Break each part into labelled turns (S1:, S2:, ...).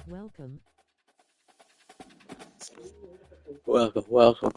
S1: Welcome.
S2: Welcome, welcome.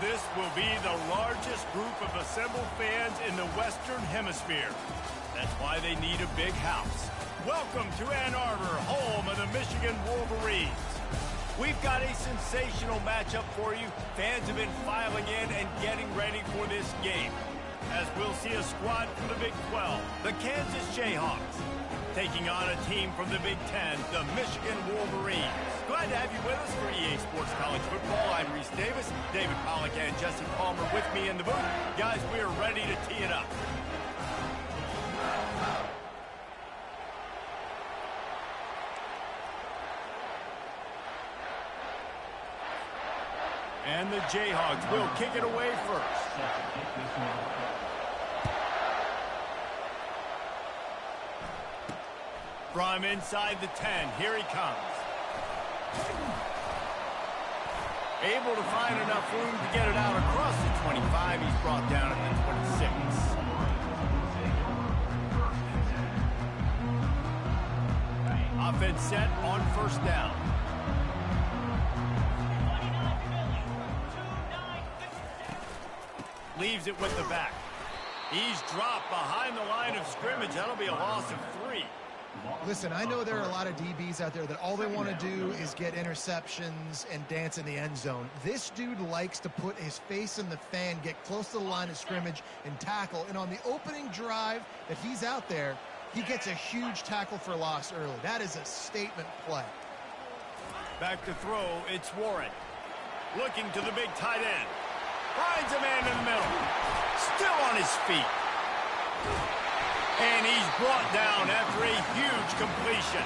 S3: This will be the largest group of assembled fans in the Western Hemisphere. That's why they need a big house. Welcome to Ann Arbor, home of the Michigan Wolverines. We've got a sensational matchup for you. Fans have been filing in and getting ready for this game. As we'll see a squad from the Big 12, the Kansas Jayhawks, taking on a team from the Big 10, the Michigan Wolverines. Glad to have you with us for EA Sports College Football. I'm Reese Davis, David Pollack and Jesse Palmer with me in the booth. Guys, we are ready to tee it up. And the Jayhawks will kick it away first. From inside the 10, here he comes. Able to find enough room to get it out across the 25. He's brought down at the 26. Offense set on first down. Leaves it with the back. He's dropped behind the line of scrimmage. That'll be a loss of 3.
S4: Listen, I know there are a lot of DBs out there that all they want to do is get interceptions and dance in the end zone. This dude likes to put his face in the fan, get close to the line of scrimmage, and tackle. And on the opening drive that he's out there, he gets a huge tackle for loss early. That is a statement play.
S3: Back to throw, it's Warren. Looking to the big tight end. Finds a man in the middle. Still on his feet. And he's brought down after a huge completion.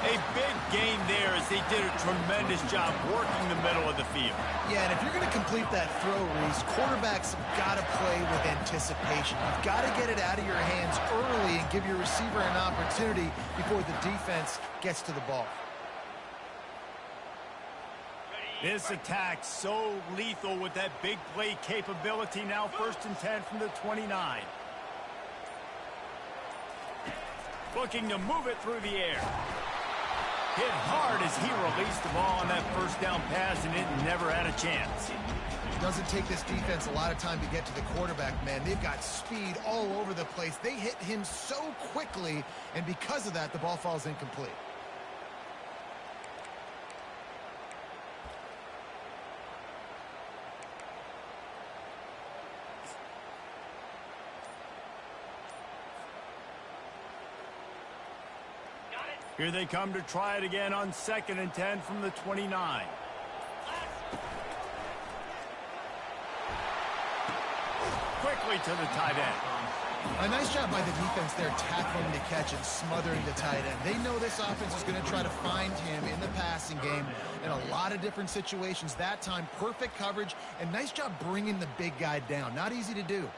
S3: A big gain there as they did a tremendous job working the middle of the field.
S4: Yeah, and if you're going to complete that throw, Reese, quarterbacks have got to play with anticipation. You've got to get it out of your hands early and give your receiver an opportunity before the defense gets to the ball.
S3: This attack so lethal with that big play capability. Now 1st and 10 from the 29. Looking to move it through the air. Hit hard as he released the ball on that first down pass, and it never had a chance.
S4: It doesn't take this defense a lot of time to get to the quarterback, man. They've got speed all over the place. They hit him so quickly, and because of that, the ball falls incomplete.
S3: Here they come to try it again on 2nd and 10 from the 29. Quickly to the tight end.
S4: A nice job by the defense there, tackling the catch and smothering the tight end. They know this offense is going to try to find him in the passing game in a lot of different situations. That time, perfect coverage, and nice job bringing the big guy down. Not easy to do.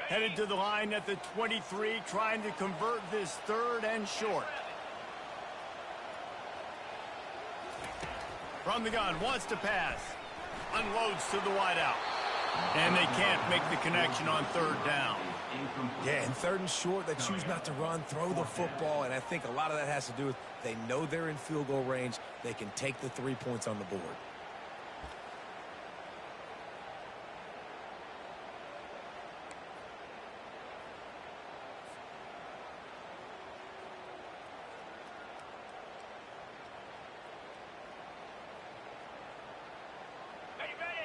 S3: Headed to the line at the 23, trying to convert this 3rd and short. From the gun, wants to pass. Unloads to the wideout. And they can't make the connection on 3rd down.
S5: Yeah, and 3rd and short, they choose not to run, throw the football, and I think a lot of that has to do with they know they're in field goal range. They can take the 3 points on the board.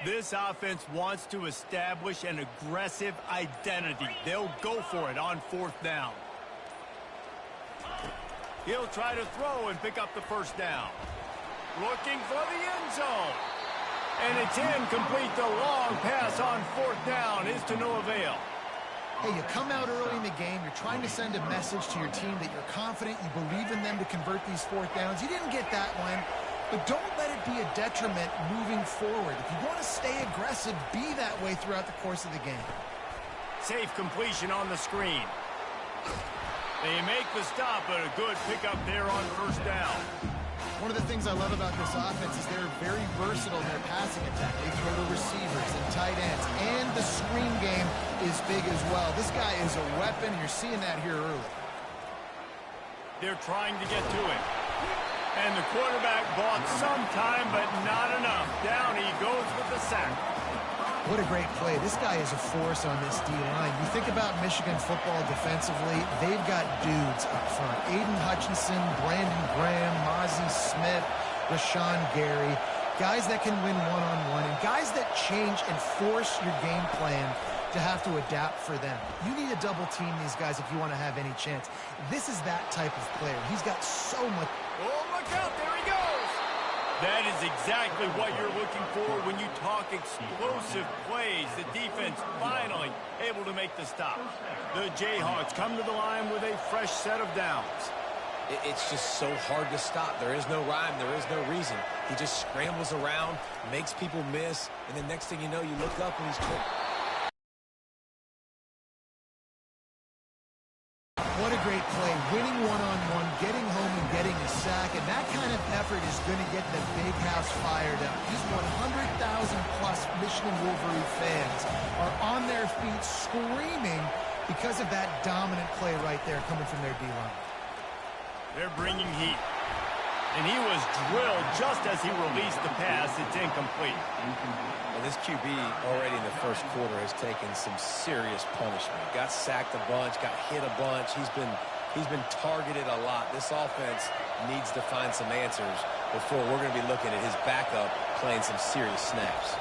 S3: This offense wants to establish an aggressive identity. They'll go for it on 4th down. He'll try to throw and pick up the first down. Looking for the end zone. And it's incomplete. The long pass on 4th down is to no avail.
S4: Hey, you come out early in the game, you're trying to send a message to your team that you're confident, you believe in them to convert these 4th downs. You didn't get that one, but don't let it be a detriment moving forward. If you want to stay aggressive, be that way throughout the course of the game.
S3: Safe completion on the screen. They make the stop, but a good pickup there on 1st down.
S4: One of the things I love about this offense is they're very versatile in their passing attack. They throw to receivers and tight ends, and the screen game is big as well. This guy is a weapon, and you're seeing that here early.
S3: They're trying to get to it. And the quarterback bought some time, but not enough. Down he goes with the sack.
S4: What a great play. This guy is a force on this D-line. You think about Michigan football defensively, they've got dudes up front. Aiden Hutchinson, Brandon Graham, Mozzie Smith, Rashawn Gary. Guys that can win one-on-one and guys that change and force your game plan to have to adapt for them. You need to double team these guys if you want to have any chance. This is that type of player. He's got so much.
S3: Oh, look out. There he goes. That is exactly what you're looking for when you talk explosive plays. The defense finally able to make the stop. The Jayhawks come to the line with a fresh set of downs.
S5: It's just so hard to stop. There is no rhyme. There is no reason. He just scrambles around, makes people miss, and the next thing you know, you look up and he's...
S4: What a great play. Winning one-on-one, getting home and getting a sack, and that kind of effort is going to get the big house fired up. These 100,000-plus Michigan Wolverine fans are on their feet screaming because of that dominant play right there coming from their D-line.
S3: They're bringing heat. And he was drilled just as he released the pass. It's incomplete.
S5: Well, this QB already in the first quarter has taken some serious punishment. Got sacked a bunch, got hit a bunch. He's been targeted a lot. This offense needs to find some answers before we're going to be looking at his backup playing some serious snaps.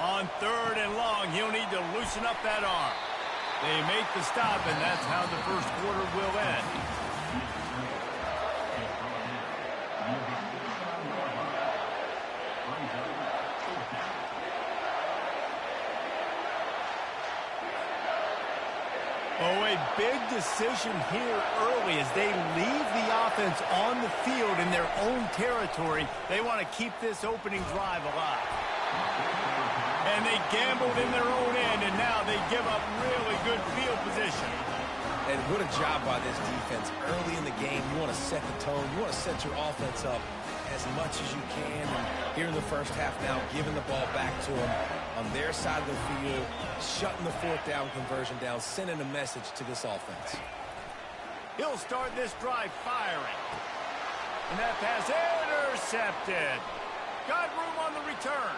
S3: On 3rd and long, he'll need to loosen up that arm. They make the stop, and that's how the first quarter will end. Oh, a big decision here early as they leave the offense on the field in their own territory. They want to keep this opening drive alive. And they gambled in their own end, and now they give up really good field position.
S5: And what a job by this defense. Early in the game, you want to set the tone. You want to set your offense up as much as you can. And here in the first half now, giving the ball back to them on their side of the field, shutting the 4th down conversion down, sending a message to this offense.
S3: He'll start this drive firing. And that pass intercepted. Got room on the return.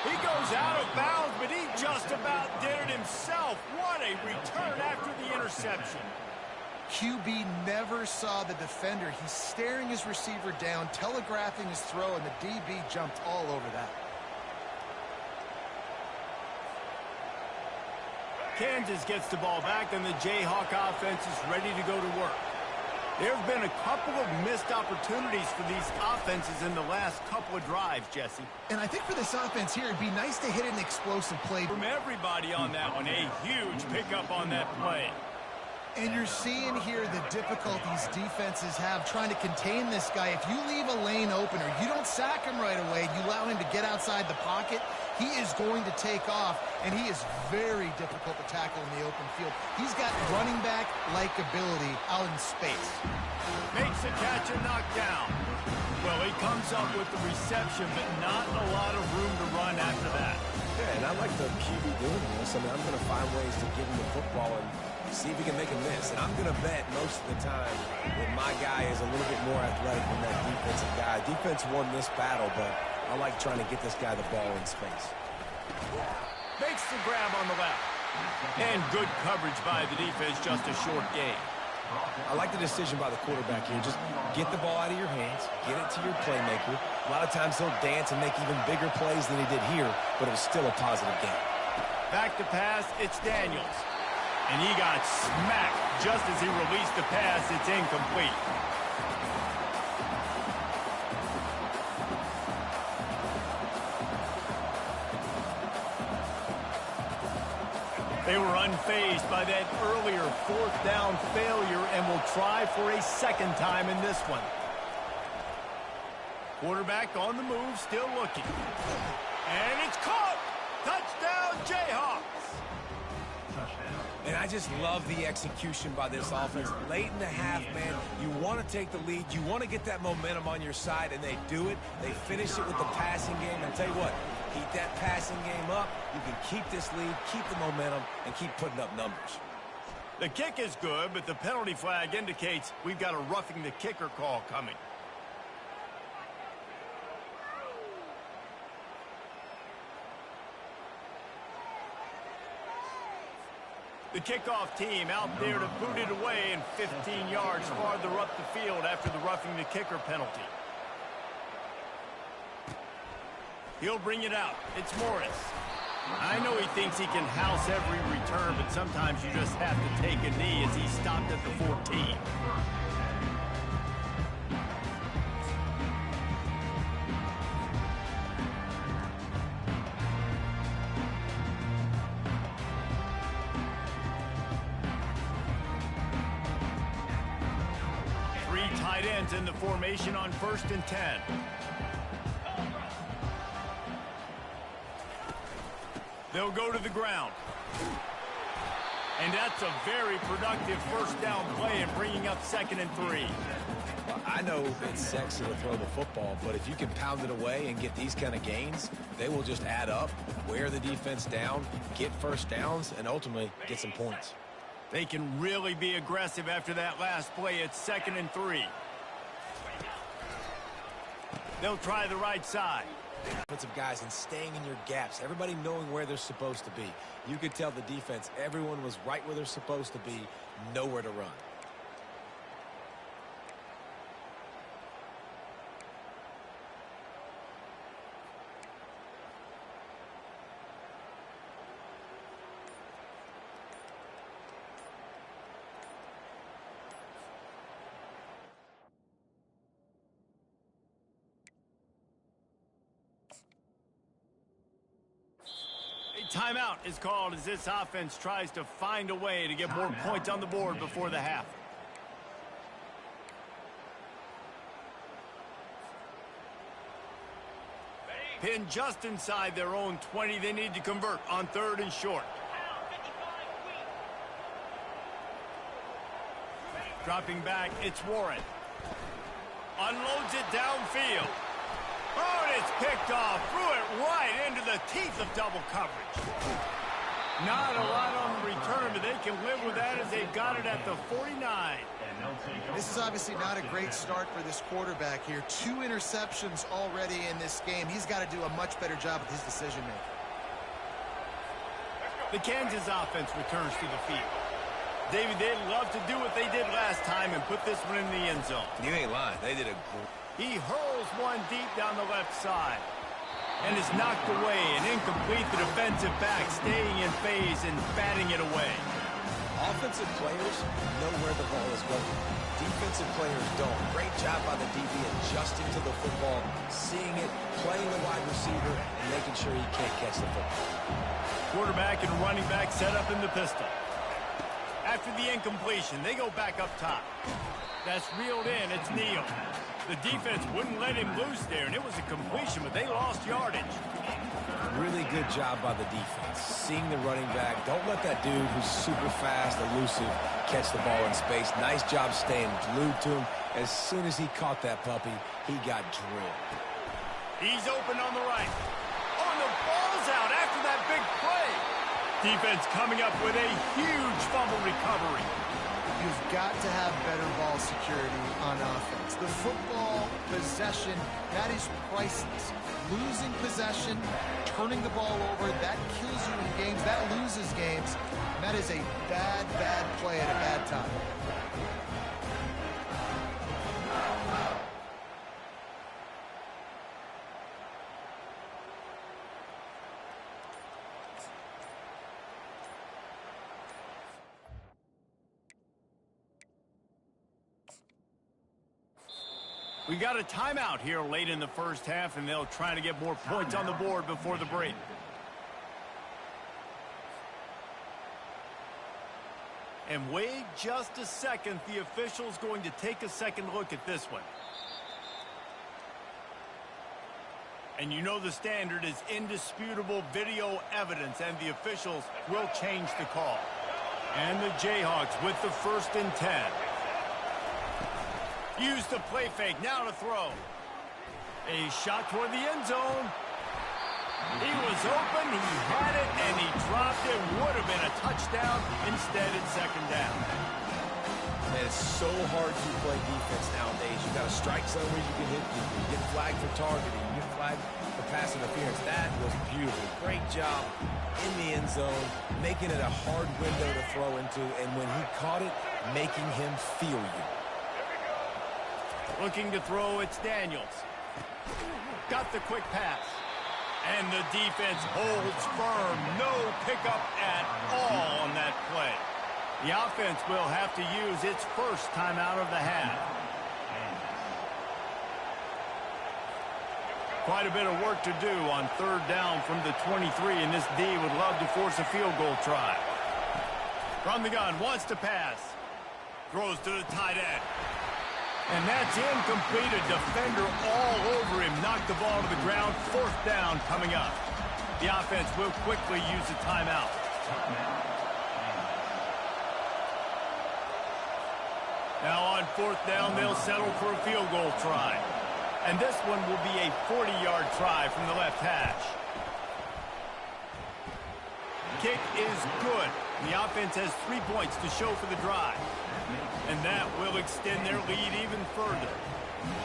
S3: He goes out of bounds, but he just about did it himself. What a return after the interception.
S4: QB never saw the defender. He's staring his receiver down, telegraphing his throw, and the DB jumped all over that.
S3: Kansas gets the ball back, and the Jayhawk offense is ready to go to work. There have been a couple of missed opportunities for these offenses in the last couple of drives, Jesse.
S4: And I think for this offense here, it'd be nice to hit an explosive play.
S3: From everybody on that one, a huge pickup on that play.
S4: And you're seeing here the difficulties defenses have trying to contain this guy. If you leave a lane open or you don't sack him right away, you allow him to get outside the pocket, he is going to take off, and he is very difficult to tackle in the open field. He's got running back-like ability out in space.
S3: Makes a catch and knocked down. Well, he comes up with the reception, but not a lot of room to run after that.
S5: Yeah, and I like the QB doing this. I mean, I'm going to find ways to give him the football and see if he can make a miss. And I'm going to bet most of the time that my guy is a little bit more athletic than that defensive guy. Defense won this battle, but I like trying to get this guy the ball in space.
S3: Makes the grab on the left. And good coverage by the defense, just a short gain.
S5: I like the decision by the quarterback here. Just get the ball out of your hands, get it to your playmaker. A lot of times he'll dance and make even bigger plays than he did here, but it was still a positive game.
S3: Back to pass, it's Daniels. And he got smacked just as he released the pass. It's incomplete. They were unfazed by that earlier fourth down failure and will try for a second time in this one. Quarterback on the move, still looking. And it's caught! Touchdown, Jayhawks!
S5: And I just love the execution by this offense. Late in the half, man, you want to take the lead. You want to get that momentum on your side, and they do it. They finish it with the passing game. And I'll tell you what, keep that passing game up. You can keep this lead, keep the momentum, and keep putting up numbers.
S3: The kick is good, but the penalty flag indicates we've got a roughing the kicker call coming. The kickoff team out there to boot it away and 15 yards farther up the field after the roughing the kicker penalty. He'll bring it out. It's Morris. I know he thinks he can house every return, but sometimes you just have to take a knee as he stopped at the 14. Tight ends in the formation on 1st and 10. They'll go to the ground. And that's a very productive first down play and bringing up 2nd and 3.
S5: Well, I know it's sexy to throw the football, but if you can pound it away and get these kind of gains, they will just add up, wear the defense down, get first downs, and ultimately get some points.
S3: They can really be aggressive after that last play. It's 2nd and 3. They'll try the right side.
S5: Offensive guys and staying in your gaps. Everybody knowing where they're supposed to be. You could tell the defense, everyone was right where they're supposed to be, nowhere to run.
S3: Timeout is called as this offense tries to find a way to get more points on the board before the half. Pinned just inside their own 20. They need to convert on 3rd and short. Dropping back, it's Warren. Unloads it downfield. Oh, and it's picked off. Threw it right into the teeth of double coverage. Not a lot on the return, but they can live with that as they've got it at the 49.
S4: This is obviously not a great start for this quarterback here. 2 interceptions already in this game. He's got to do a much better job with his decision-making.
S3: The Kansas offense returns to the field. David, they'd love to do what they did last time and put this one in the end zone.
S5: You ain't lying. They did a great.
S3: He hurls one deep down the left side. And is knocked away and incomplete. The defensive back staying in phase and batting it away.
S5: Offensive players know where the ball is going. Defensive players don't. Great job by the DB adjusting to the football, seeing it, playing the wide receiver, and making sure he can't catch the football.
S3: Quarterback and running back set up in the pistol. After the incompletion, they go back up top. That's reeled in. It's Neal. The defense wouldn't let him loose there, and it was a completion, but they lost yardage.
S5: Really good job by the defense. Seeing the running back. Don't let that dude who's super fast, elusive, catch the ball in space. Nice job staying glued to him. As soon as he caught that puppy, he got drilled.
S3: He's open on the right. Oh, and the ball's out after that big play. Defense coming up with a huge fumble recovery.
S4: You've got to have better ball security on offense. The football possession, that is priceless. Losing possession, turning the ball over, that kills you in games, that loses games. And that is a bad, bad play at a bad time.
S3: We got a timeout here late in the first half, and they'll try to get more points on the board before the break. And wait just a second. The official's going to take a second look at this one. And you know the standard is indisputable video evidence, and the officials will change the call. And the Jayhawks with the 1st and 10. Use the play fake, now to throw. A shot toward the end zone. He was open, he had it, and he dropped it. Would have been a touchdown. Instead, it's 2nd down.
S5: And it's so hard to play defense nowadays. You've got a strike zone where you can hit people. You get flagged for targeting. You get flagged for pass interference. That was beautiful. Great job in the end zone, making it a hard window to throw into. And when he caught it, making him feel you.
S3: Looking to throw, it's Daniels. Got the quick pass. And the defense holds firm. No pickup at all on that play. The offense will have to use its first timeout of the half. Quite a bit of work to do on 3rd down from the 23, and this D would love to force a field goal try. From the gun, wants to pass. Throws to the tight end. And that's incomplete. A defender all over him. Knocked the ball to the ground. 4th down coming up. The offense will quickly use a timeout. Now on 4th down, they'll settle for a field goal try. And this one will be a 40-yard try from the left hash. Kick is good. The offense has 3 points to show for the drive. And that will extend their lead even further.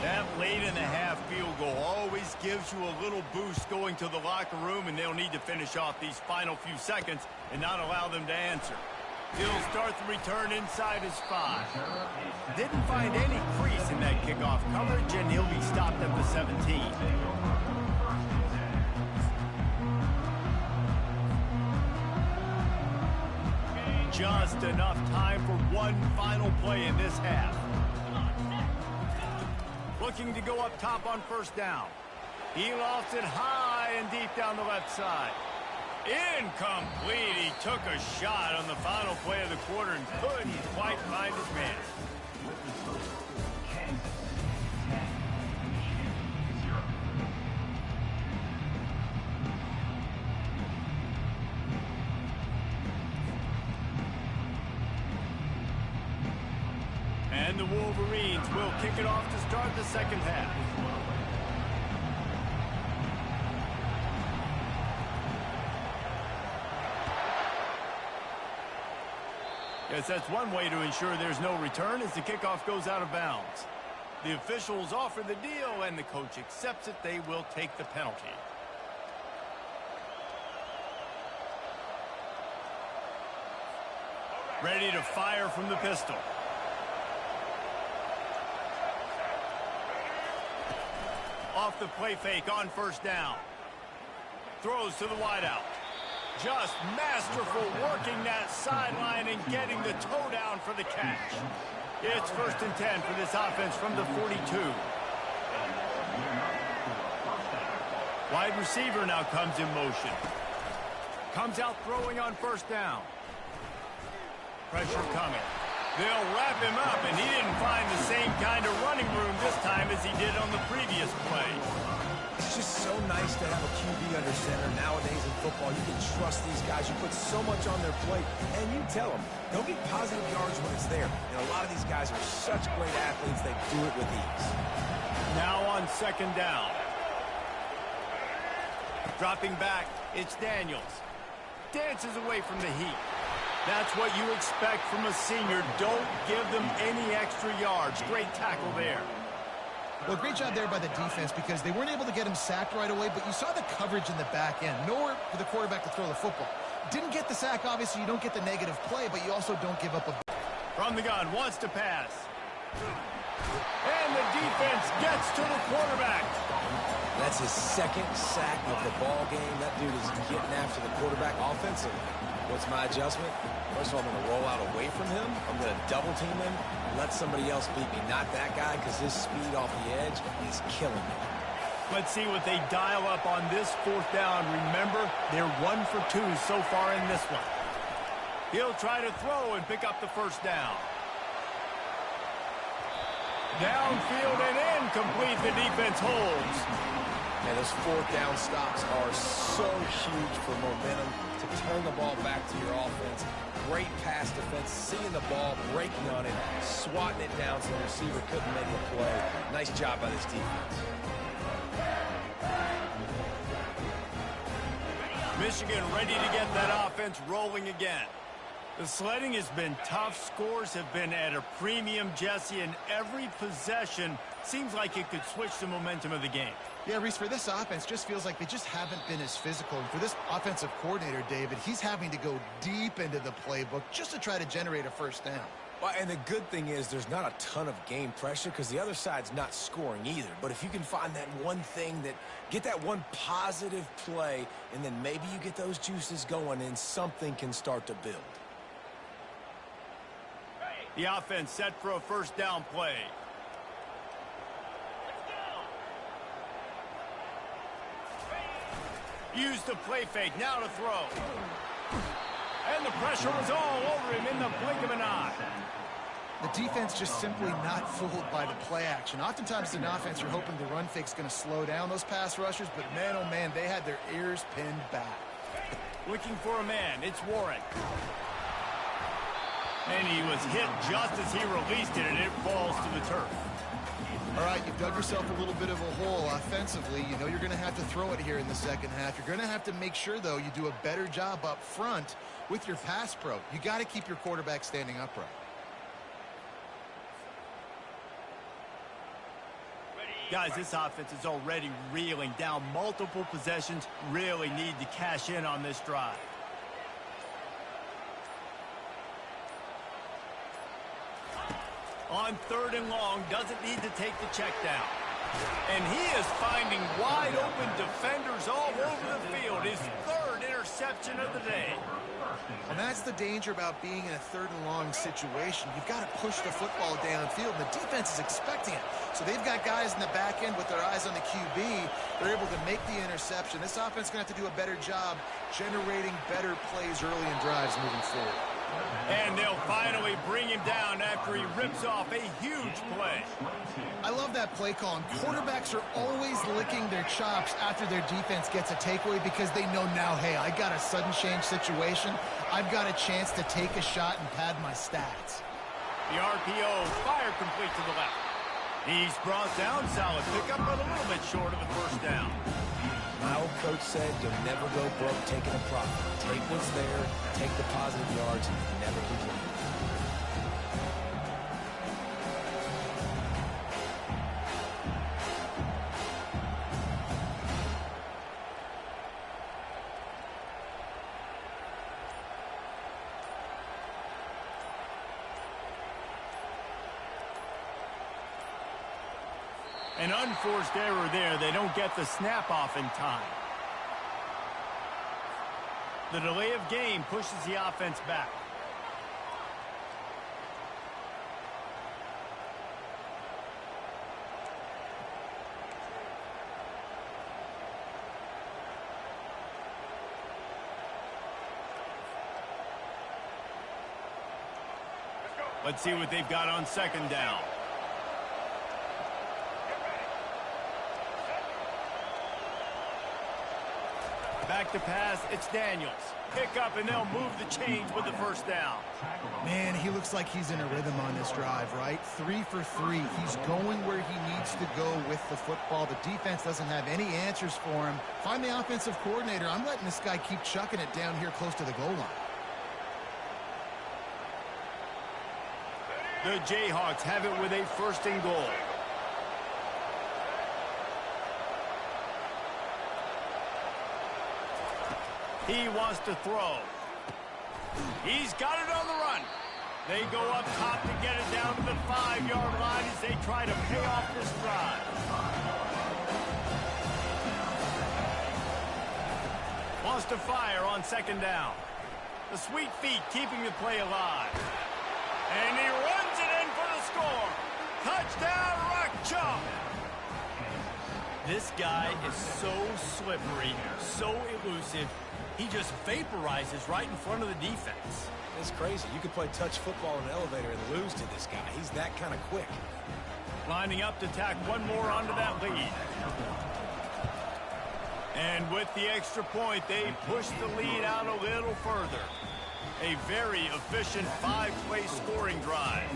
S3: That late-in-the-half field goal always gives you a little boost going to the locker room, and they'll need to finish off these final few seconds and not allow them to answer. He'll start the return inside his 5. Didn't find any crease in that kickoff coverage, and he'll be stopped at the 17. Just enough time for one final play in this half. Looking to go up top on 1st down. He lofts it high and deep down the left side. Incomplete. He took a shot on the final play of the quarter and couldn't quite find his man. And the Wolverines will kick it off to start the 2nd half. Yes, that's one way to ensure there's no return as the kickoff goes out of bounds. The officials offer the deal, and the coach accepts it. They will take the penalty. Ready to fire from the pistol. Off the play fake on 1st down. Throws to the wideout. Just masterful working that sideline and getting the toe down for the catch. It's 1st and 10 for this offense from the 42. Wide receiver now comes in motion. Comes out throwing on 1st down. Pressure coming. They'll wrap him up, and he didn't find the same kind of running room this time as he did on the previous play.
S5: It's just so nice to have a QB under center. Nowadays in football, you can trust these guys. You put so much on their plate, and you tell them, they'll get positive yards when it's there. And a lot of these guys are such great athletes, they do it with ease.
S3: Now on 2nd down. Dropping back, it's Daniels. Dances away from the heat. That's what you expect from a senior. Don't give them any extra yards. Great tackle there.
S4: Well, great job there by the defense because they weren't able to get him sacked right away, but you saw the coverage in the back end. Nowhere for the quarterback to throw the football. Didn't get the sack, obviously. You don't get the negative play, but you also don't give up a...
S3: From the gun, wants to pass. And the defense gets to the quarterback.
S5: That's his second sack of the ball game. That dude is getting after the quarterback offensively. What's my adjustment? First of all, I'm going to roll out away from him. I'm going to double team him, let somebody else beat me. Not that guy, because his speed off the edge is killing me.
S3: Let's see what they dial up on this fourth down. Remember, they're 1 for 2 so far in this one. He'll try to throw and pick up the first down. Downfield and incomplete. The defense holds.
S5: And those fourth down stops are so huge for momentum to turn the ball back to your offense. Great pass defense, seeing the ball, breaking on it, swatting it down so the receiver couldn't make a play. Nice job by this defense.
S3: Michigan ready to get that offense rolling again. The sledding has been tough. Scores have been at a premium, Jesse, and every possession seems like it could switch the momentum of the game.
S4: Yeah, Reese, for this offense, just feels like they just haven't been as physical. And for this offensive coordinator, David, he's having to go deep into the playbook just to try to generate a first down.
S5: Well, and the good thing is there's not a ton of game pressure because the other side's not scoring either. But if you can find that one thing get that one positive play, and then maybe you get those juices going and something can start to build.
S3: The offense set for a first down play. Use the play fake, now to throw. And the pressure was all over him in the blink of an eye.
S4: The defense just simply not fooled by the play action. Oftentimes in offense, you're hoping the run fake's going to slow down those pass rushers, but man, oh man, they had their ears pinned back.
S3: Looking for a man, it's Warren. And he was hit just as he released it, and it falls to the turf.
S4: All right, you've dug yourself a little bit of a hole offensively. You know you're going to have to throw it here in the second half. You're going to have to make sure, though, you do a better job up front with your pass pro. You got to keep your quarterback standing upright.
S3: Guys, this offense is already reeling down multiple possessions. Really need to cash in on this drive. On 3rd and long, doesn't need to take the check down. And he is finding wide open defenders all over the field. His 3rd interception of the day.
S4: And that's the danger about being in a 3rd and long situation. You've got to push the football downfield, and the defense is expecting it. So they've got guys in the back end with their eyes on the QB. They're able to make the interception. This offense is going to have to do a better job generating better plays early in drives moving forward.
S3: And they'll finally bring him down after he rips off a huge play.
S4: I love that play call. And quarterbacks are always licking their chops after their defense gets a takeaway because they know now, hey, I got a sudden change situation. I've got a chance to take a shot and pad my stats.
S3: The RPO fire complete to the left. He's brought down, solid pickup, but a little bit short of the first down.
S5: My old coach said you'll never go broke taking a profit. Take what's there, take the positive yards, and never complain.
S3: An unforced error there. They don't get the snap off in time. The delay of game pushes the offense back. Let's see what they've got on 2nd down. Back to pass, it's Daniels. Pick up, and they'll move the chains with the first down.
S4: Man, he looks like he's in a rhythm on this drive, right? 3 for 3. He's going where he needs to go with the football. The defense doesn't have any answers for him. Find the offensive coordinator. I'm letting this guy keep chucking it down here close to the goal line.
S3: The Jayhawks have it with a 1st and goal. He wants to throw. He's got it on the run. They go up top to get it down to the 5-yard line as they try to pay off this drive. Wants to fire on second down. The sweet feet keeping the play alive. And he runs it in for the score. Touchdown, Rock Chalk. This guy is so slippery, so elusive. He just vaporizes right in front of the defense.
S5: It's crazy. You could play touch football in an elevator and lose to this guy. He's that kind of quick.
S3: Lining up to tack one more onto that lead. And with the extra point, they push the lead out a little further. A very efficient 5-play scoring drive.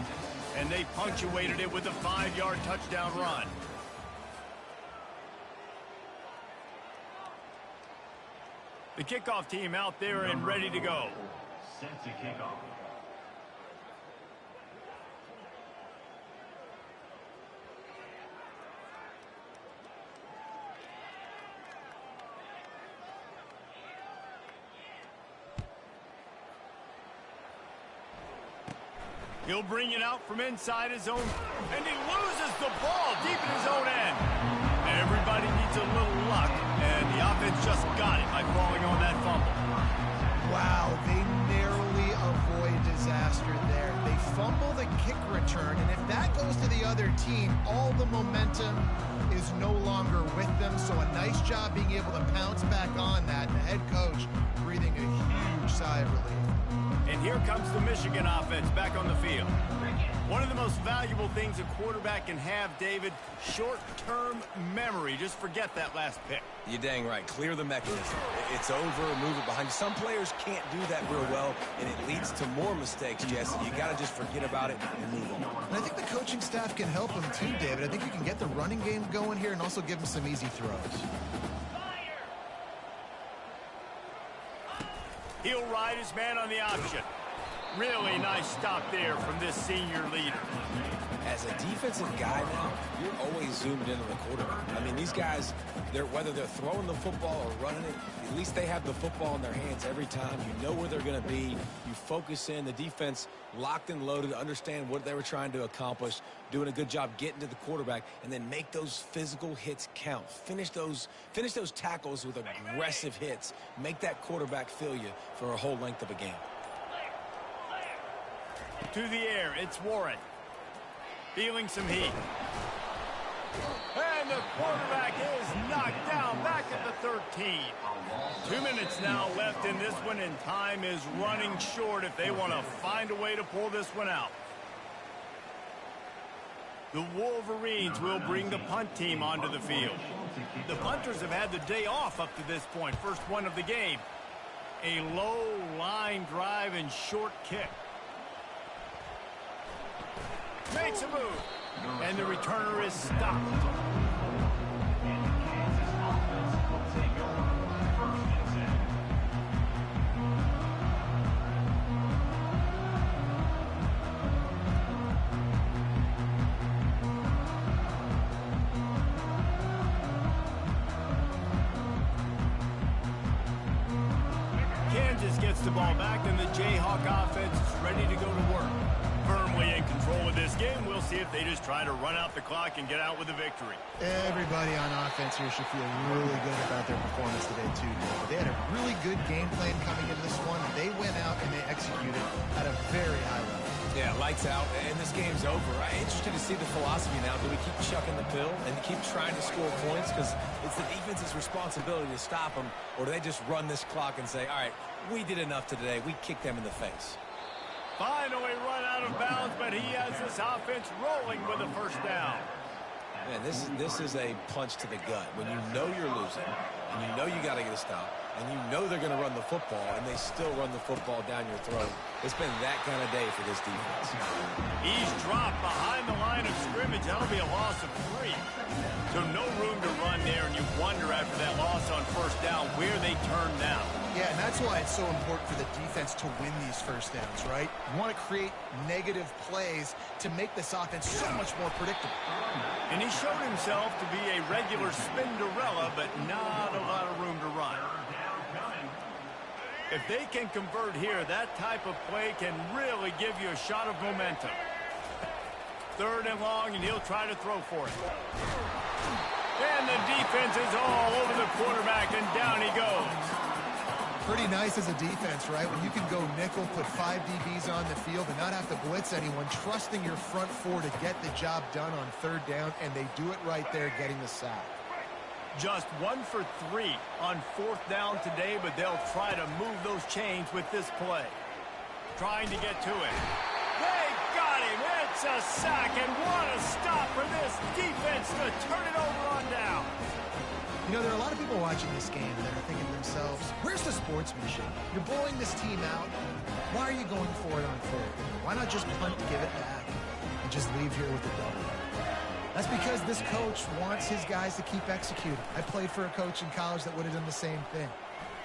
S3: And they punctuated it with a 5-yard touchdown run. The kickoff team out there and ready to go. Set to kick off. He'll bring it out from inside his own, and he loses the ball deep in his own end. Everybody needs a little luck, and the offense just got it by falling on that fumble.
S4: Wow, they narrowly avoid disaster there. They fumble the kick return, and if that goes to the other team, all the momentum is no longer with them. So a nice job being able to pounce back on that. The head coach breathing a huge sigh of relief.
S3: And here comes the Michigan offense back on the field. One of the most valuable things a quarterback can have, David, short-term memory. Just forget that last pick.
S5: You're dang right. Clear the mechanism. It's over, move it behind you. Some players can't do that real well, and it leads to more mistakes, Jesse. You got to just forget about it and move on.
S4: And I think the coaching staff can help him too, David. I think you can get the running game going here and also give him some easy throws.
S3: He'll ride his man on the option. Really nice stop there from this senior leader.
S5: As a defensive guy now, you're always zoomed in on the quarterback. I mean, these guys, whether they're throwing the football or running it, at least they have the football in their hands every time. You know where they're going to be. You focus in. The defense locked and loaded, understand what they were trying to accomplish, doing a good job getting to the quarterback, and then make those physical hits count. Finish those tackles with aggressive hits. Make that quarterback feel you for a whole length of a game.
S3: To the air, it's Warren. Feeling some heat. And the quarterback is knocked down back at the 13. 2 minutes now left in this one, and time is running short if they want to find a way to pull this one out. The Wolverines will bring the punt team onto the field. The punters have had the day off up to this point. First one of the game. A low line drive and short kick. Makes a move, and the returner is stopped. Kansas gets the ball back, and the Jayhawk offense is ready to go to work. Firmly in control of this game. We'll see if they just try to run out the clock and get out with a victory.
S4: Everybody on offense here should feel really good about their performance today, too. They had a really good game plan coming into this one. They went out and they executed at a very high level.
S5: Yeah, lights out, and this game's over. I'm interested to see the philosophy now. Do we keep chucking the pill and keep trying to score points? Because it's the defense's responsibility to stop them, or do they just run this clock and say, all right, we did enough today. We kicked them in the face.
S3: Finally run out of bounds, but he has this offense rolling with a first down.
S5: Man, this is a punch to the gut. When you know you're losing, and you know you got to get a stop, and you know they're going to run the football, and they still run the football down your throat. It's been that kind of day for this defense.
S3: He's dropped behind the line of scrimmage. That'll be a loss of 3. So no room to run there, and you wonder after that loss on first down where they turn now.
S4: Yeah, and that's why it's so important for the defense to win these first downs, right? You want to create negative plays to make this offense so much more predictable.
S3: And he showed himself to be a regular Spinderella, but not a lot of room to run. If they can convert here, that type of play can really give you a shot of momentum. 3rd and long, and he'll try to throw for it. And the defense is all over the quarterback, and down he goes.
S4: Pretty nice as a defense, right? When you can go nickel, put 5 DBs on the field, and not have to blitz anyone, trusting your front 4 to get the job done on 3rd down, and they do it right there, getting the sack.
S3: Just 1 for 3 on 4th down today, but they'll try to move those chains with this play. Trying to get to it. They got him. It's a sack, and what a stop for this defense to turn it over on down.
S4: You know, there are a lot of people watching this game that are thinking to themselves, where's the sportsmanship? You're blowing this team out. Why are you going for it on 3rd? Why not just punt, give it back, and just leave here with the double? That's because this coach wants his guys to keep executing. I played for a coach in college that would have done the same thing.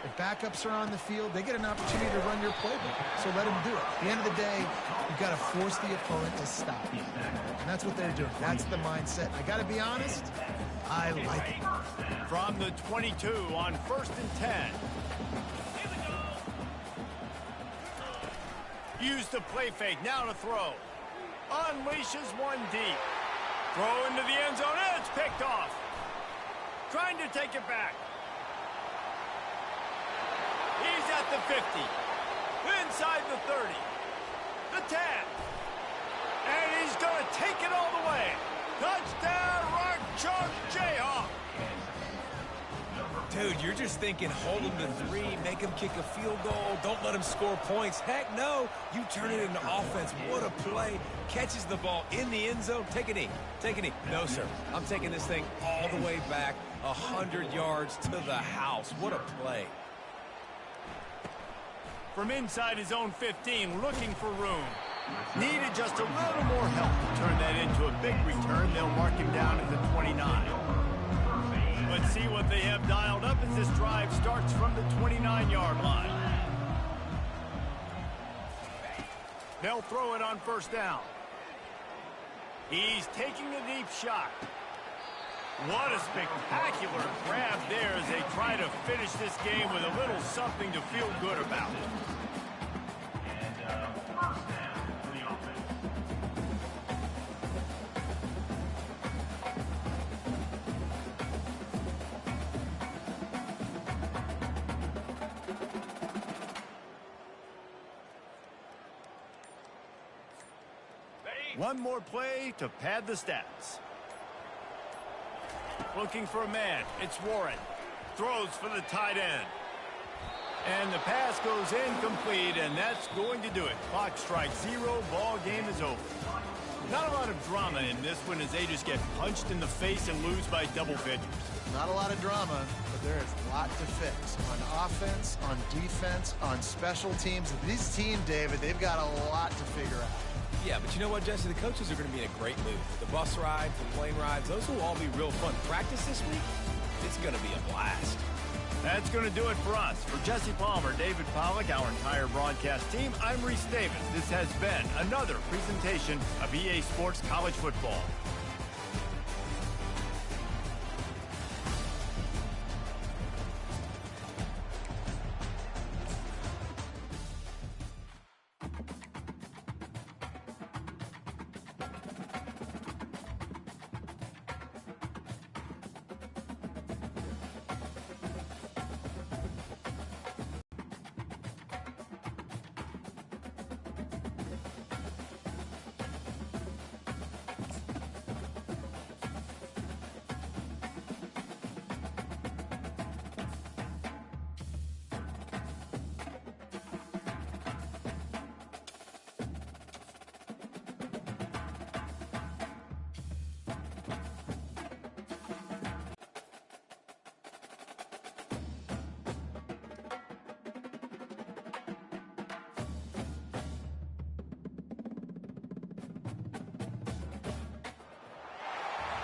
S4: If backups are on the field, they get an opportunity to run your playbook, so let them do it. At the end of the day, you've got to force the opponent to stop. And that's what they're doing. That's the mindset. I got to be honest, I like it.
S3: From the 22 on 1st and 10. Use the play fake, now to throw. Unleashes one deep. Throw into the end zone, and it's picked off. Trying to take it back. He's at the 50. Inside the 30. The 10. And he's going to take it all the way. Touchdown, Rock Chalk Jayhawk.
S5: Dude, you're just thinking hold him to 3, make him kick a field goal, don't let him score points. Heck no, you turn it into offense. What a play. Catches the ball in the end zone. Take a knee. Take a knee. No, sir. I'm taking this thing all the way back 100 yards to the house. What a play.
S3: From inside his own 15, looking for room. Needed just a little more help to turn that into a big return. They'll mark him down at the 29. Let's see what they have dialed up as this drive starts from the 29-yard line. They'll throw it on 1st down. He's taking a deep shot. What a spectacular grab there as they try to finish this game with a little something to feel good about. One more play to pad the stats. Looking for a man. It's Warren. Throws for the tight end. And the pass goes incomplete, and that's going to do it. Clock strikes 0. Ball game is over. Not a lot of drama in this one as they just get punched in the face and lose by double figures.
S4: Not a lot of drama, but there is a lot to fix. On offense, on defense, on special teams. This team, David, they've got a lot to figure out.
S5: Yeah, but you know what, Jesse? The coaches are going to be in a great mood. The bus rides, the plane rides, those will all be real fun. Practice this week, it's going to be a blast.
S3: That's going to do it for us. For Jesse Palmer, David Pollack, our entire broadcast team, I'm Reese Davis. This has been another presentation of EA Sports College Football.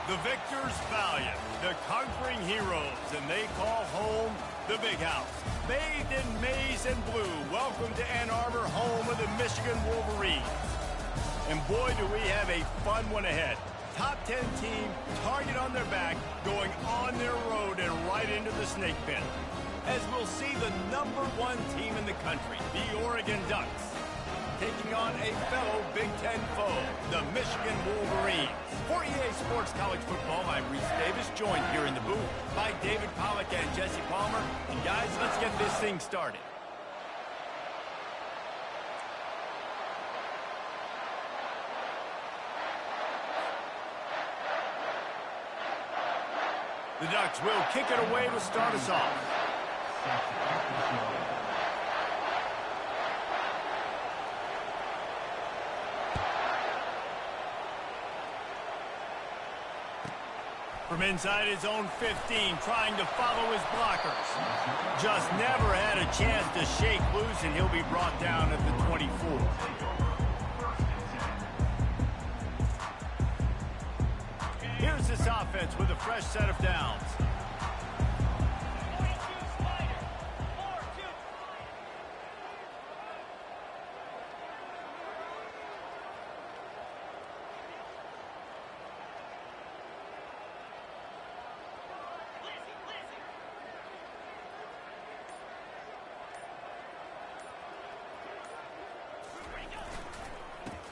S3: The victors valiant, the conquering heroes, and they call home the Big House. Bathed in maize and blue, welcome to Ann Arbor, home of the Michigan Wolverines. And boy, do we have a fun one ahead. Top 10 team, target on their back, going on their road and right into the snake pit. as we'll see the #1 team in the country, the Oregon Ducks, taking on a fellow Big Ten foe, the Michigan Wolverines. For EA Sports College Football, I'm Reese Davis, joined here in the booth by David Pollack and Jesse Palmer. And guys, let's get this thing started. The Ducks will kick it away to start us off. From inside his own 15, trying to follow his blockers. Just never had a chance to shake loose, and he'll be brought down at the 24. Here's this offense with a fresh set of downs.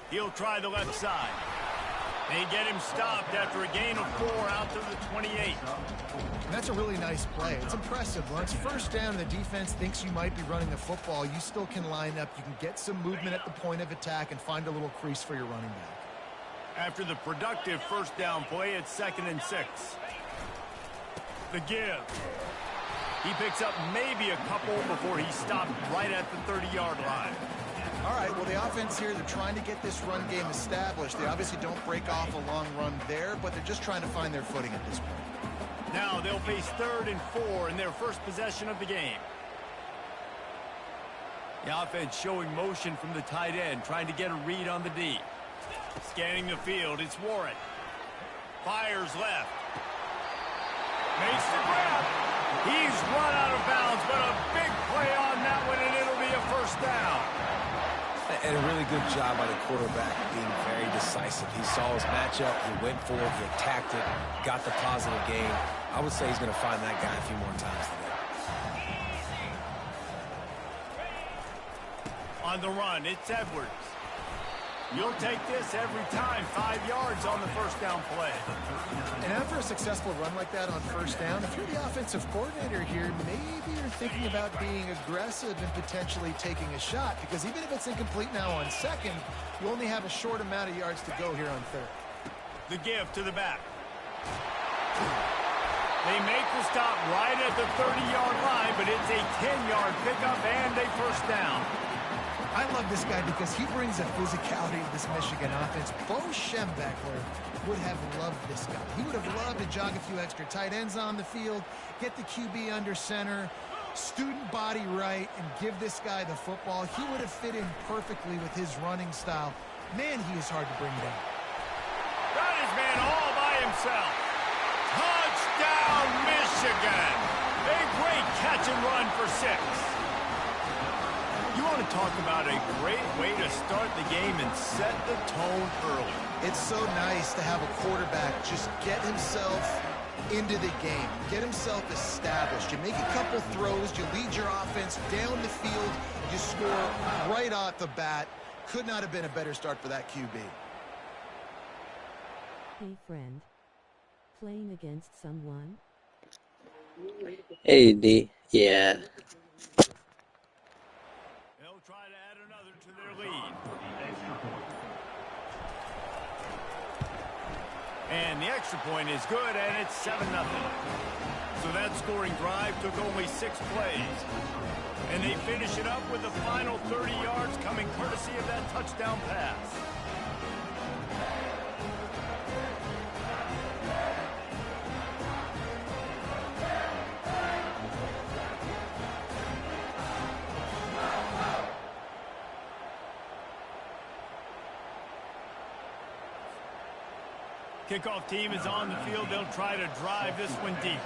S3: He'll try the left side. They get him stopped after a gain of 4 out to the 28.
S4: And that's a really nice play. It's impressive. Once first down, the defense thinks you might be running the football. You still can line up. You can get some movement at the point of attack and find a little crease for your running back.
S3: After the productive first down play, it's 2nd and 6. The give. He picks up maybe a couple before he's stopped right at the 30-yard line.
S4: All right, well, the offense here, they're trying to get this run game established. They obviously don't break off a long run there, but they're just trying to find their footing at this point.
S3: Now they'll face 3rd and 4 in their first possession of the game. The offense showing motion from the tight end, trying to get a read on the D. Scanning the field, it's Warren. Fires left. Makes the grab. He's run out of bounds, but a big play on that one, and it'll be a first down.
S5: And a really good job by the quarterback being very decisive. He saw his matchup, he went for it, he attacked it, got the positive gain. I would say he's going to find that guy a few more times today.
S3: On the run, it's Edwards. You'll take this every time. 5 yards on the first down play.
S4: And after a successful run like that on first down, if you're the offensive coordinator here, maybe you're thinking about being aggressive and potentially taking a shot, because even if it's incomplete now on 2nd, you only have a short amount of yards to go here on 3rd.
S3: The give to the back. They make the stop right at the 30-yard line, but it's a 10-yard pickup and a first down.
S4: I love this guy because he brings a physicality to this Michigan offense. Bo Schembechler would have loved this guy. He would have loved to jog a few extra tight ends on the field, get the QB under center, student body right, and give this guy the football. He would have fit in perfectly with his running style. Man, he is hard to bring down.
S3: Got his man all by himself. Touchdown, Michigan. A great catch and run for 6. You want to talk about a great way to start the game and set the tone early.
S4: It's so nice to have a quarterback just get himself into the game, get himself established. You make a couple throws, you lead your offense down the field, you score right off the bat. Could not have been a better start for that QB.
S1: Hey friend, playing against someone?
S2: Hey, D. Yeah.
S3: They'll try to add another to their lead. And the extra point is good, and it's 7-0. So that scoring drive took only 6 plays. And they finish it up with the final 30 yards coming courtesy of that touchdown pass. Kickoff team is on the field. They'll try to drive this one deep.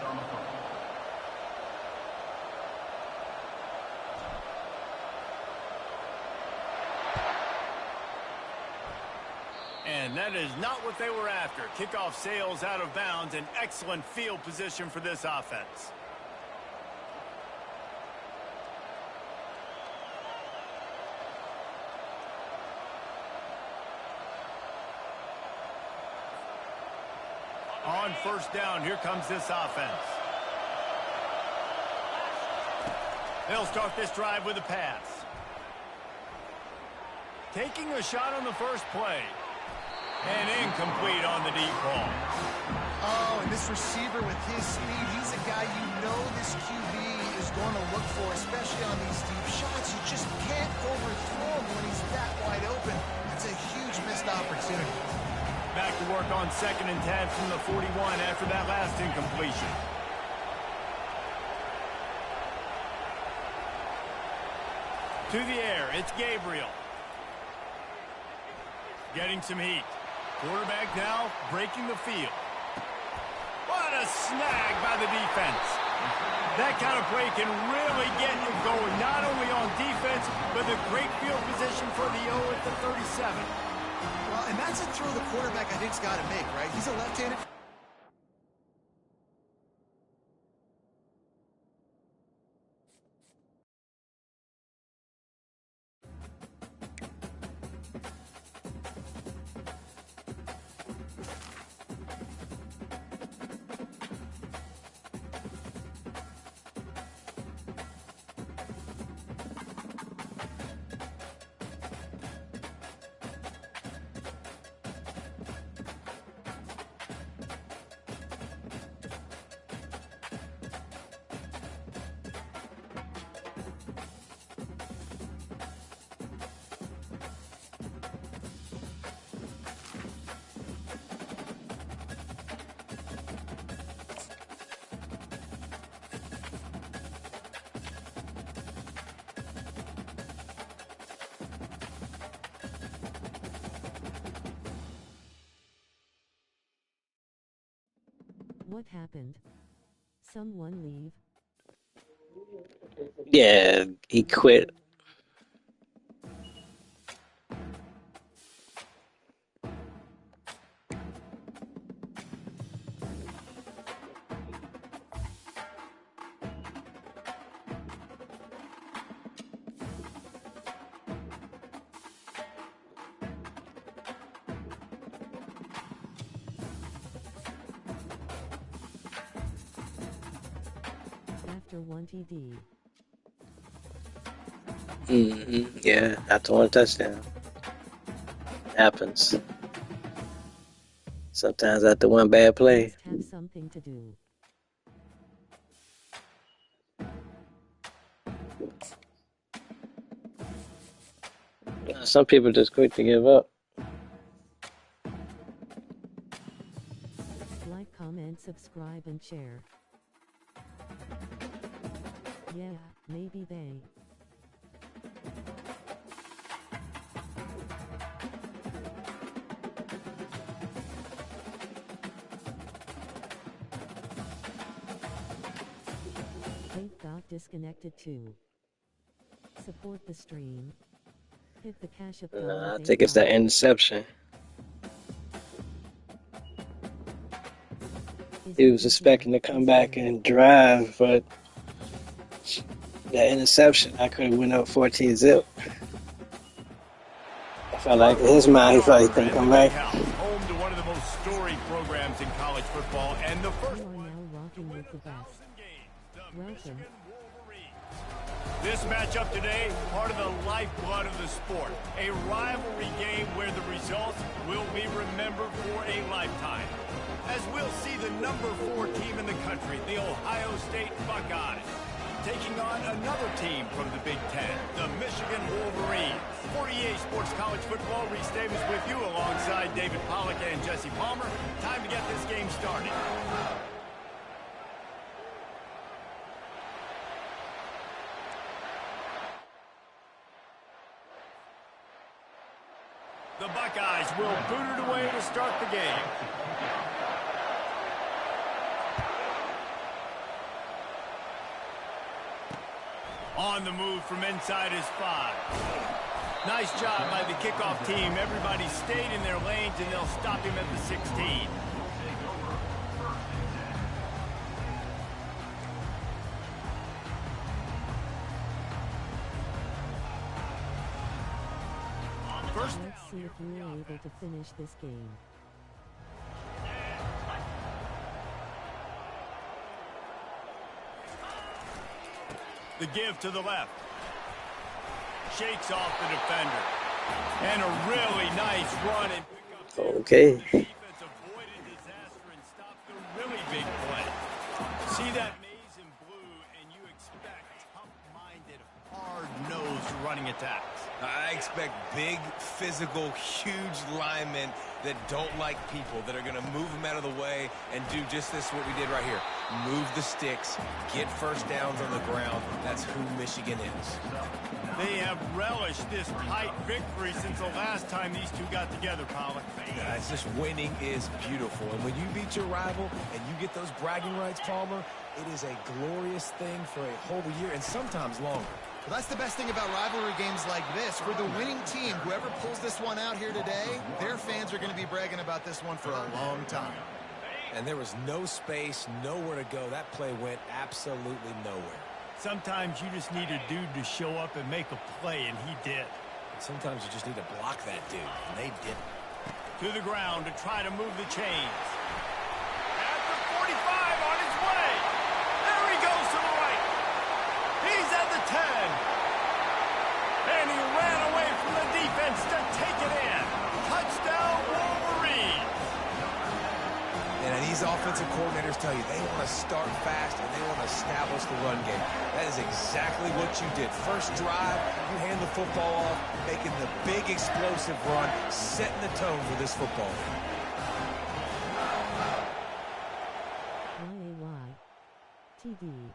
S3: And that is not what they were after. Kickoff sails out of bounds. An excellent field position for this offense. first down. Here comes this offense. They'll start this drive with a pass. Taking a shot on the first play. And incomplete on the deep ball.
S4: Oh, and this receiver with his speed, he's a guy you know this QB is going to look for, especially on these deep shots. You just can't overthrow him when he's that wide open. That's a huge missed opportunity.
S3: Back to work on 2nd and 10 from the 41 after that last incompletion. To the air, it's Gabriel. Getting some heat. Quarterback now breaking the field. What a snag by the defense. That kind of play can really get you going, not only on defense, but the great field position for the O at the 37.
S4: Well, and that's a throw the quarterback I think's got to make, right? He's a left-handed.
S1: What happened? Someone leave?
S2: Yeah, he quit.
S1: After 1 TD.
S2: Yeah, after one touchdown. Happens. Sometimes after one bad play.
S1: Must have something to do.
S2: Some people just quick to give up.
S1: Like, comment, subscribe, and share. Yeah, maybe they. Tape got disconnected too. Support the stream. Hit the cash up.
S2: I think it's that interception. He was expecting to come back and drive, but that interception, I could have went up 14-0. I felt like in his mind, he thought he couldn't come back.
S3: Home to one of the most storied programs in college football, and the first
S1: You are now rocking with the best. Welcome.
S3: This matchup today, part of the lifeblood of the sport. A rivalry game where the results will be remembered for a lifetime. As we'll see the number 4 team in the country, the Ohio State Buckeyes, taking on another team from the Big Ten, the Michigan Wolverines. For EA Sports College Football, Reese Davis with you alongside David Pollack and Jesse Palmer. Time to get this game started. The Buckeyes will boot it away to start the game. On the move from inside his 5. Nice job by the kickoff team. Everybody stayed in their lanes, and they'll stop him at the 16. First down.
S1: Let's see if you are able to finish this game.
S3: The give to the left. Shakes off the defender. And a really nice run and pick up.
S2: Okay.
S3: Defense avoided disaster and stopped the really big play. See that maze in blue, and you expect tough-minded, hard-nosed running attacks.
S5: I expect big, physical, huge linemen that don't like people, that are going to move them out of the way and do just this, what we did right here. Move the sticks, get first downs on the ground. That's who Michigan is.
S3: They have relished this tight victory since the last time these two got together, Pollack.
S5: It's just winning is beautiful. And when you beat your rival and you get those bragging rights, Palmer, it is a glorious thing for a whole year and sometimes longer.
S4: Well, that's the best thing about rivalry games like this. For the winning team, whoever pulls this one out here today, their fans are going to be bragging about this one for a long time.
S5: And there was no space, nowhere to go. That play went absolutely nowhere.
S3: Sometimes you just need a dude to show up and make a play, and he did.
S5: Sometimes you just need to block that dude, and they didn't.
S3: To the ground to try to move the chains. At the 45 on his way. There he goes to the right. He's at the 10. And he ran away from the defense to take it in. Touchdown, Wolverine.
S5: And these offensive coordinators tell you they want to start fast and they want to establish the run game. That is exactly what you did. First drive, you hand the football off, making the big explosive run, setting the tone for this football game.
S1: YAY. TD.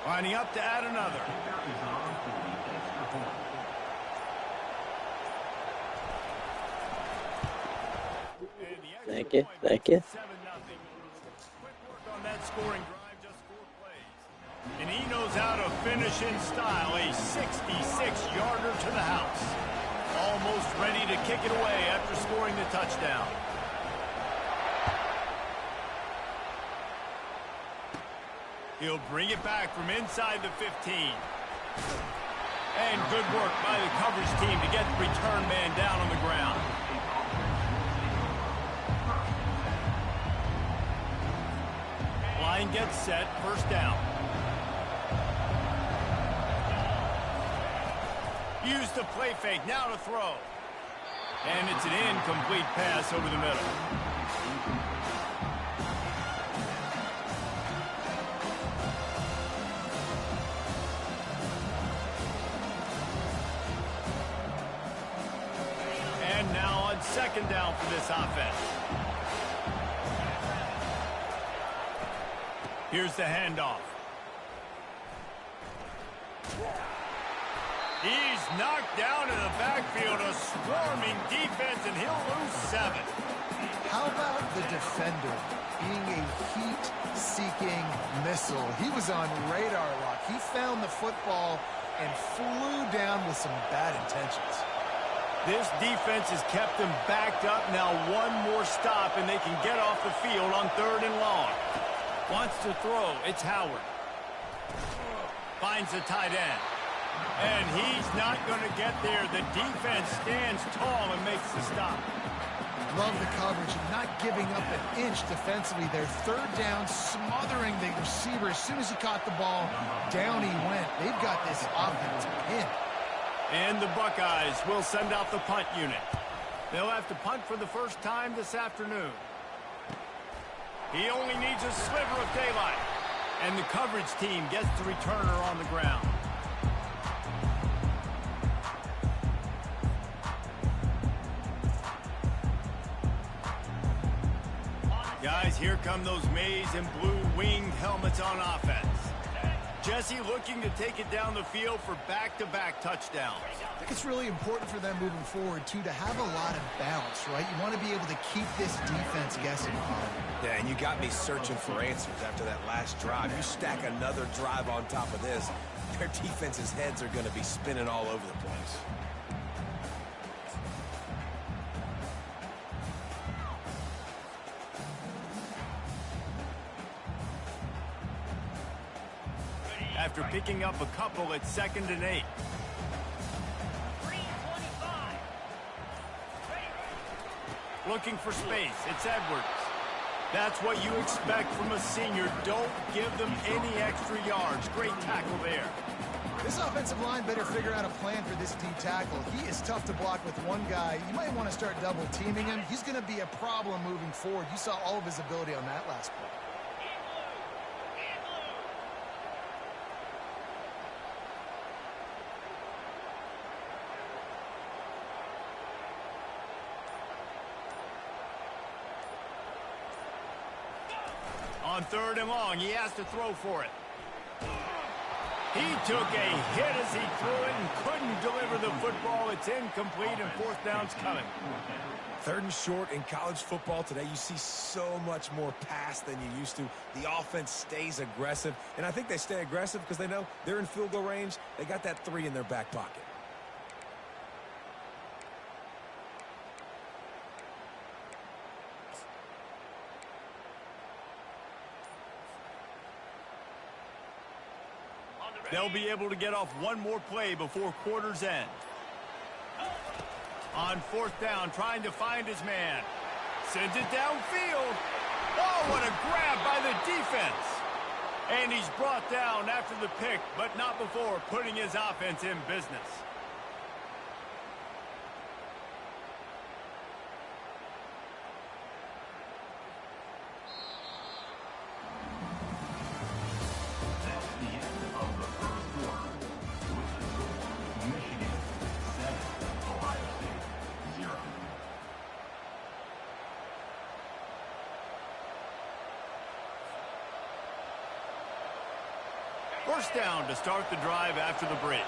S3: Lining up to add another.
S2: Thank you. Thank you.
S3: 7-0. Quick work on that scoring drive, just 4 plays. And he knows how to finish in style, a 66-yarder to the house. Almost ready to kick it away after scoring the touchdown. He'll bring it back from inside the 15. And good work by the coverage team to get the return man down on the ground. Line gets set, first down. Use the play fake, now to throw. And it's an incomplete pass over the middle. And now on second down for this offense. Here's the handoff. He's knocked down in the backfield, a swarming defense, and he'll lose 7.
S4: How about the defender being a heat-seeking missile? He was on radar lock. He found the football and flew down with some bad intentions.
S3: This defense has kept them backed up. Now one more stop, and they can get off the field on 3rd and long. Wants to throw. It's Howard. Finds the tight end. And he's not going to get there. The defense stands tall and makes the stop.
S4: Love the coverage and not giving up an inch defensively. Their 3rd down, smothering the receiver. As soon as he caught the ball, down he went. They've got this offense pinned.
S3: And the Buckeyes will send out the punt unit. They'll have to punt for the first time this afternoon. He only needs a sliver of daylight. And the coverage team gets the returner on the ground. Guys, here come those maize and blue winged helmets on offense. Jesse looking to take it down the field for back-to-back touchdowns.
S4: I think it's really important for them moving forward, too, to have a lot of balance, right? You want to be able to keep this defense guessing.
S5: Yeah, and you got me searching for answers after that last drive. You stack another drive on top of this, their defense's heads are going to be spinning all over the place.
S3: After picking up a couple at 2nd and 8. Looking for space. It's Edwards. That's what you expect from a senior. Don't give them any extra yards. Great tackle there.
S4: This offensive line better figure out a plan for this D tackle. He is tough to block with one guy. You might want to start double teaming him. He's going to be a problem moving forward. You saw all of his ability on that last play.
S3: On 3rd and long, he has to throw for it. He took a hit as he threw it and couldn't deliver the football. It's incomplete, and 4th down's coming.
S5: 3rd and short in college football today. You see so much more pass than you used to. The offense stays aggressive, and I think they stay aggressive because they know they're in field goal range. They got that 3 in their back pocket.
S3: They'll be able to get off one more play before quarter's end. On 4th down, trying to find his man. Sends it downfield. Oh, what a grab by the defense. And he's brought down after the pick, but not before putting his offense in business. First down to start the drive after the break.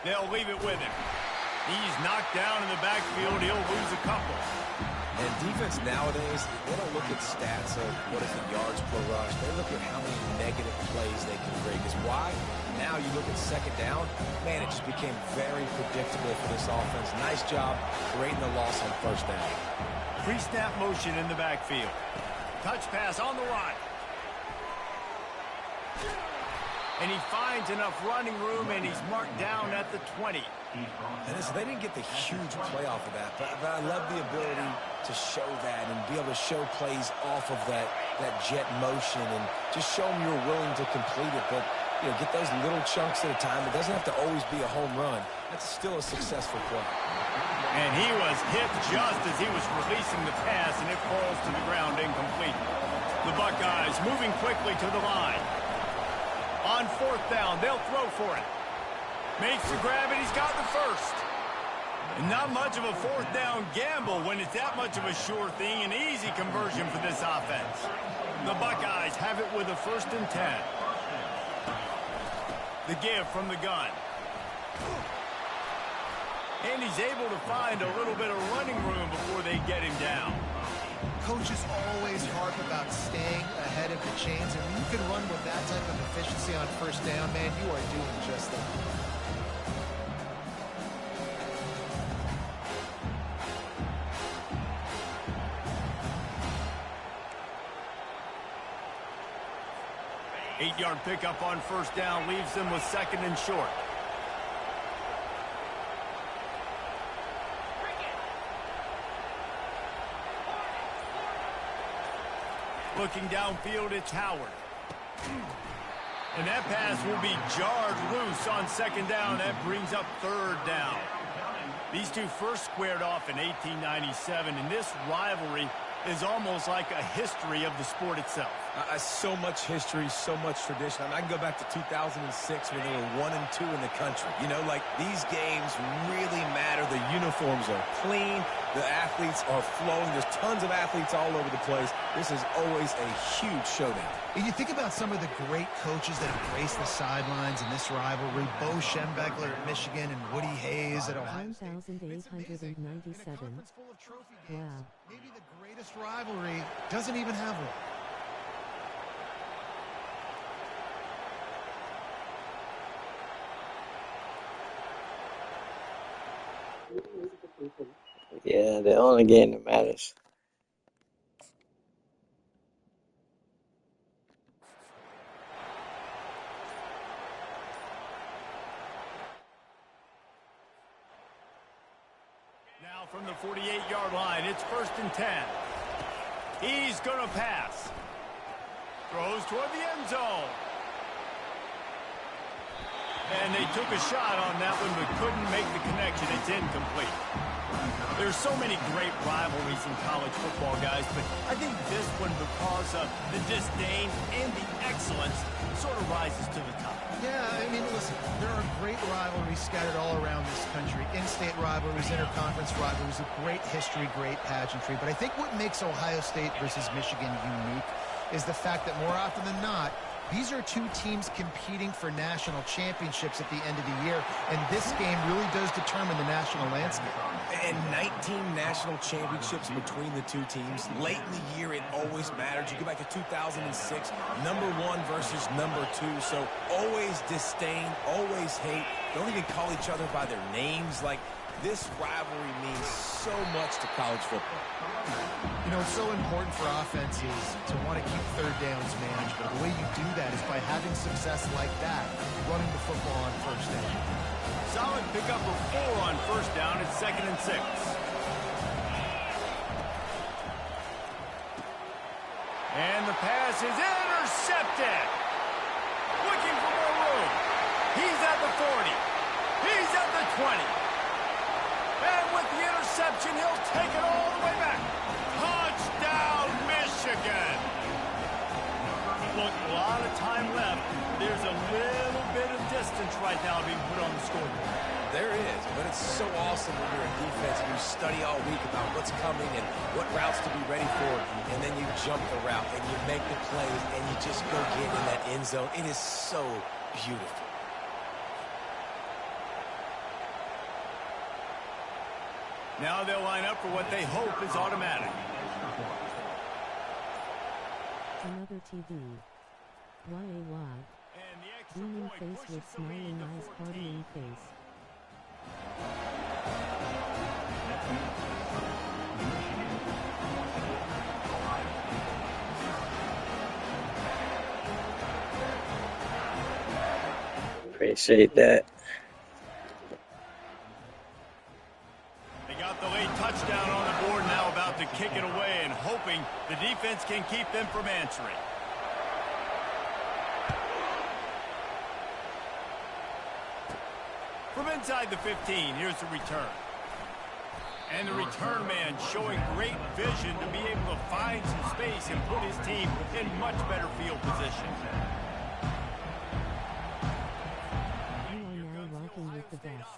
S3: They'll leave it with him. He's knocked down in the backfield. He'll lose a couple.
S5: And defense nowadays, they don't look at stats of what is the yards per rush. They look at how many negative plays they can create. Because why? Now you look at 2nd down, man, it just became very predictable for this offense. Nice job creating the loss on 1st down.
S3: Pre-snap motion in the backfield. Touch pass on the line. And he finds enough running room, and he's marked down at the 20.
S5: And so they didn't get the huge play off of that, but I love the ability to show that and be able to show plays off of that jet motion and just show them you're willing to complete it. But, you know, get those little chunks at a time. It doesn't have to always be a home run. That's still a successful play.
S3: And he was hit just as he was releasing the pass, and it falls to the ground incomplete. The Buckeyes moving quickly to the line. On 4th down, they'll throw for it. Makes the grab, and he's got the first. And not much of a 4th down gamble when it's that much of a sure thing. An easy conversion for this offense. The Buckeyes have it with a 1st and 10. The give from the gun. And he's able to find a little bit of running room before they get him down.
S4: Coaches always harp about staying ahead of the chains, and when you can run with that type of efficiency on 1st down, man, you are doing just that.
S3: Eight-yard pickup on 1st down leaves them with 2nd and short. Looking downfield, it's Howard. And that pass will be jarred loose on 2nd down. That brings up 3rd down. These two first squared off in 1897, and this rivalry is almost like a history of the sport itself.
S5: So much history, so much tradition. I mean, I can go back to 2006 when they were 1 and 2 in the country. You know, like, these games really matter. The uniforms are clean. The athletes are flowing. There's tons of athletes all over the place. This is always a huge showdown.
S4: And you think about some of the great coaches that have graced the sidelines in this rivalry. Bo Schembechler at Michigan and Woody Hayes at Ohio State.
S1: 1,897. Wow.
S4: Maybe the greatest rivalry doesn't even have one.
S2: Yeah, the only game that matters.
S3: Now Now from the 48-yard line, it's 1st and 10. He's going to pass. Throws toward the end zone. And they took a shot on that one, but couldn't make the connection. It's incomplete. There's so many great rivalries in college football, guys, but I think this one, because of the disdain and the excellence, sort of rises to the top.
S4: Yeah, I mean, listen, there are great rivalries scattered all around this country. In-state rivalries, interconference rivalries, a great history, great pageantry. But I think what makes Ohio State versus Michigan unique is the fact that more often than not, these are two teams competing for national championships at the end of the year, and this game really does determine the national landscape.
S5: And 19 national championships between the two teams. Late in the year, it always mattered. You go back to 2006, number 1 versus number 2. So always disdain, always hate. Don't even call each other by their names. Like, this rivalry means so much to college football.
S4: You know, it's so important for offenses to want to keep third downs managed, but the way you do that is by having success like that, running the football on first down.
S3: Solid pickup of 4 on first down. It's 2nd and 6. And the pass is intercepted. Looking for more room. He's at the 40. He's at the 20. And with the interception, he'll take it all the way back. Touchdown, Michigan. Look, a lot of time left. There's a little bit of distance right now being put on the scoreboard.
S5: There is, but it's so awesome when you're in defense and you study all week about what's coming and what routes to be ready for, and then you jump the route and you make the plays and you just go get in that end zone. It is so beautiful.
S3: Now they'll line up for what they hope is automatic.
S1: Another TD. YAY.
S3: And the extra
S1: Beaming
S3: point
S1: face
S3: pushes
S1: with
S3: the lead
S1: smiling
S3: to
S1: eyes,
S3: 14.
S1: partying face.
S2: Appreciate that.
S3: They got the late touchdown on the board, now about to kick it away and hoping the defense can keep them from answering. From inside the 15, here's the return. And the return man showing great vision to be able to find some space and put his team in much better field position.
S1: You are now rocking with the best.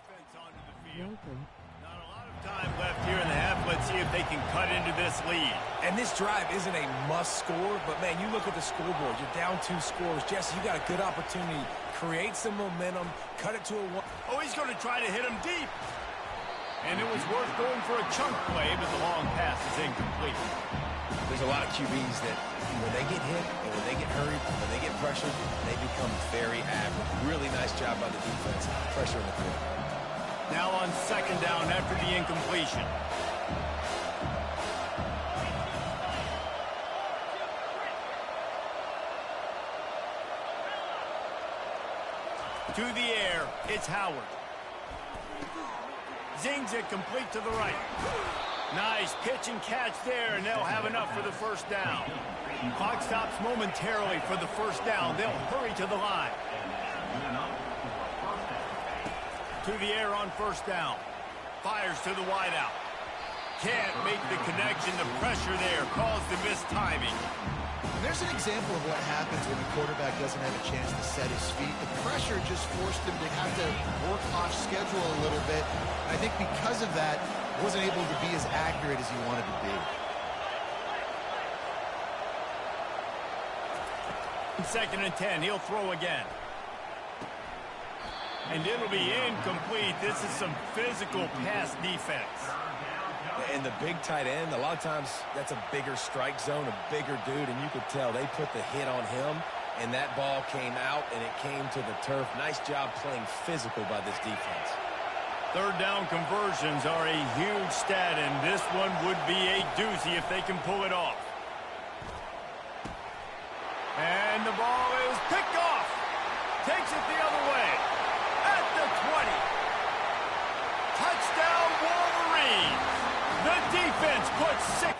S1: Welcome.
S3: Not a lot of time left here in the half. Let's see if they can cut into this lead.
S5: And this drive isn't a must score, but man, you look at the scoreboard, you're down 2 scores. Jesse, you got a good opportunity. Create some momentum, cut it to a 1.
S3: Oh, he's going to try to hit him deep. And it was worth going for a chunk play, but the long pass is incomplete.
S5: There's a lot of QBs that when they get hit and when they get hurried, when they get pressured, they become very average. Really nice job by the defense, pressure in the quarterback.
S3: Now on 2nd down after the incompletion. To the air, it's Howard. Zings it complete to the right. Nice pitch and catch there, and they'll have enough for the first down. Clock stops momentarily for the first down. They'll hurry to the line. To the air on first down. Fires to the wideout. Can't make the connection. The pressure there caused the missed timing.
S4: And there's an example of what happens when the quarterback doesn't have a chance to set his feet. The pressure just forced him to have to work off schedule a little bit. And I think because of that, wasn't able to be as accurate as he wanted to be.
S3: 2nd and 10, he'll throw again. And it'll be incomplete. This is some physical pass defense.
S5: And the big tight end, a lot of times that's a bigger strike zone, a bigger dude, and you could tell they put the hit on him, and that ball came out, and it came to the turf. Nice job playing physical by this defense.
S3: 3rd down conversions are a huge stat, and this one would be a doozy if they can pull it off. And the ball is picked off. Takes it the other way. At the 20. Touchdown, Wolverines. Defense puts 6.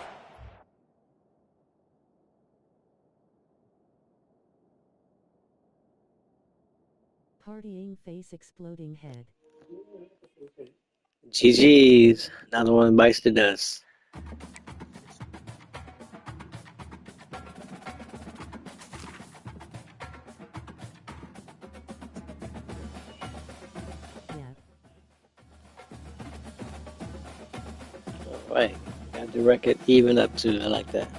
S1: Partying face exploding head.
S2: GG's. Another one bites the dust.
S1: Yeah.
S2: All right. Got the record even up to. I like that.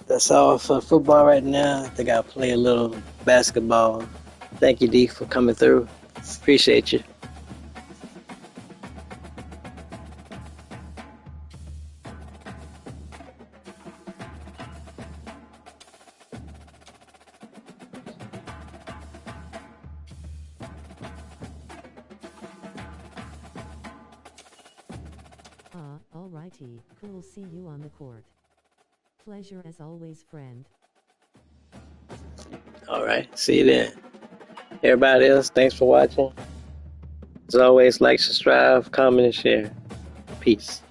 S2: That's all for football right now. I think I'll play a little basketball. Thank you, D, for coming through. Appreciate you.
S1: Alrighty, cool, see you on the court. Pleasure as always, friend.
S2: All right, see you then. Everybody else, thanks for watching. As always, like, subscribe, comment, and share. Peace.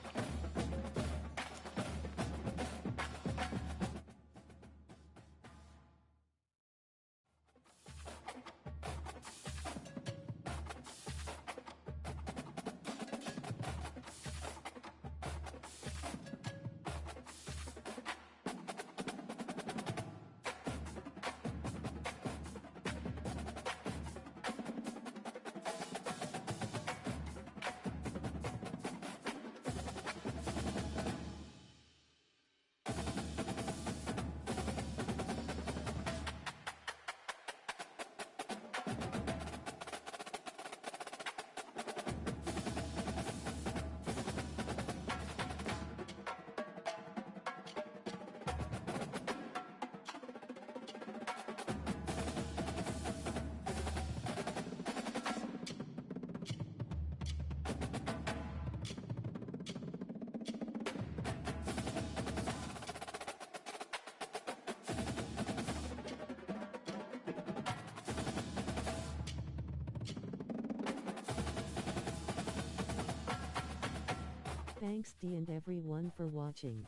S1: Thanks D and everyone for watching.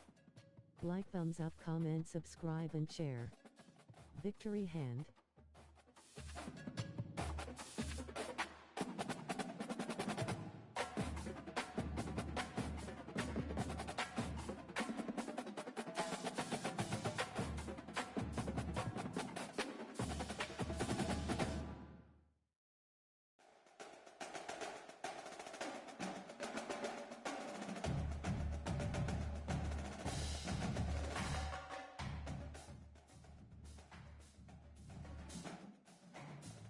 S1: Like, thumbs up, comment, subscribe and share. Victory hand.